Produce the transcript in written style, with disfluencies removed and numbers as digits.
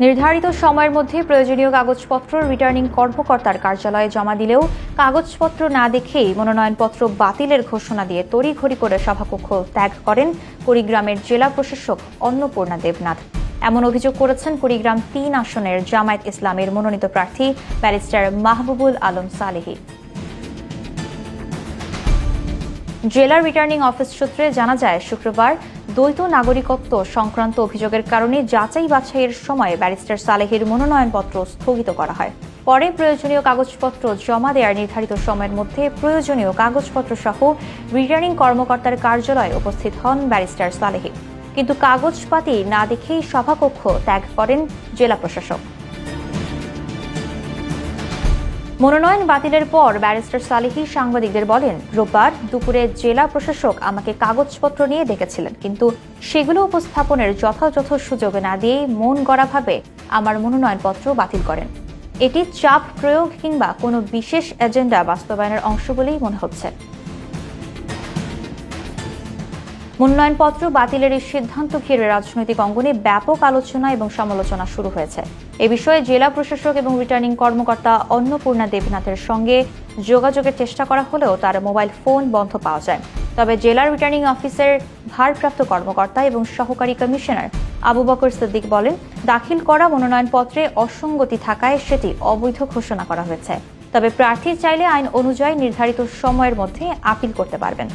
নির্ধারিত সময়ের মধ্যে প্রয়োজনীয় কাগজপত্র রিটার্নিং কর্মকর্তার কার্যালয়ে জমা দিলেও কাগজপত্র না দেখেই মনোনয়নপত্র বাতিলের ঘোষণা দিয়ে তড়িঘড়ি করে সভাকক্ষ ত্যাগ করেন কুড়িগ্রামের জেলা প্রশাসক অন্নপূর্ণা দেবনাথ। এমন অভিযোগ করেছেন কুড়িগ্রাম ৩ আসনের জামায়াত ইসলামের মনোনীত প্রার্থী ব্যারিস্টার মাহবুবুল আলম সালেহী। জেলা রিটার্নিং অফিস সূত্রে জানা যায়, শুক্রবার দ্বৈত নাগরিকত্ব সংক্রান্ত অভিযোগের কারণে যাচাই বাছাইয়ের সময় ব্যারিস্টার সালেহীর মনোনয়নপত্র স্থগিত করা হয়। পরে প্রয়োজনীয় কাগজপত্র জমা দেওয়ার নির্ধারিত সময়ের মধ্যে প্রয়োজনীয় কাগজপত্র সহ রিটার্নিং কর্মকর্তার কার্যালয়ে উপস্থিত হন ব্যারিস্টার সালেহী, কিন্তু কাগজপাতি না দেখেই সভাকক্ষ ত্যাগ করেন জেলা প্রশাসক। মনোনয়ন বাতিলের পর ব্যারিস্টার সালেহী সাংবাদিকদের বলেন, রোববার দুপুরে জেলা প্রশাসক আমাকে কাগজপত্র নিয়ে ডেকেছিলেন, কিন্তু সেগুলো উপস্থাপনের যথাযথ সুযোগ না দিয়েই মন গড়াভাবে আমার মনোনয়নপত্র বাতিল করেন। এটি চাপ প্রয়োগ কিংবা কোনো বিশেষ এজেন্ডা বাস্তবায়নের অংশ বলেই মনে হচ্ছে। মনোনয়নপত্র বাতিলের এই সিদ্ধান্ত ঘিরে রাজনৈতিক অঙ্গনে ব্যাপক আলোচনা এবং সমালোচনা শুরু হয়েছে। এ বিষয়ে জেলা প্রশাসক এবং রিটার্নিং কর্মকর্তা অন্নপূর্ণা দেবনাথের সঙ্গে যোগাযোগের চেষ্টা করা হলেও তার মোবাইল ফোন বন্ধ পাওয়া যায়। তবে জেলা রিটার্নিং অফিসের ভারপ্রাপ্ত কর্মকর্তা এবং সহকারী কমিশনার আবু বকর সিদ্দিক বলেন, দাখিল করা মনোনয়নপত্রে অসঙ্গতি থাকায় সেটি অবৈধ ঘোষণা করা হয়েছে। তবে প্রার্থী চাইলে আইন অনুযায়ী নির্ধারিত সময়ের মধ্যে আপিল করতে পারবেন।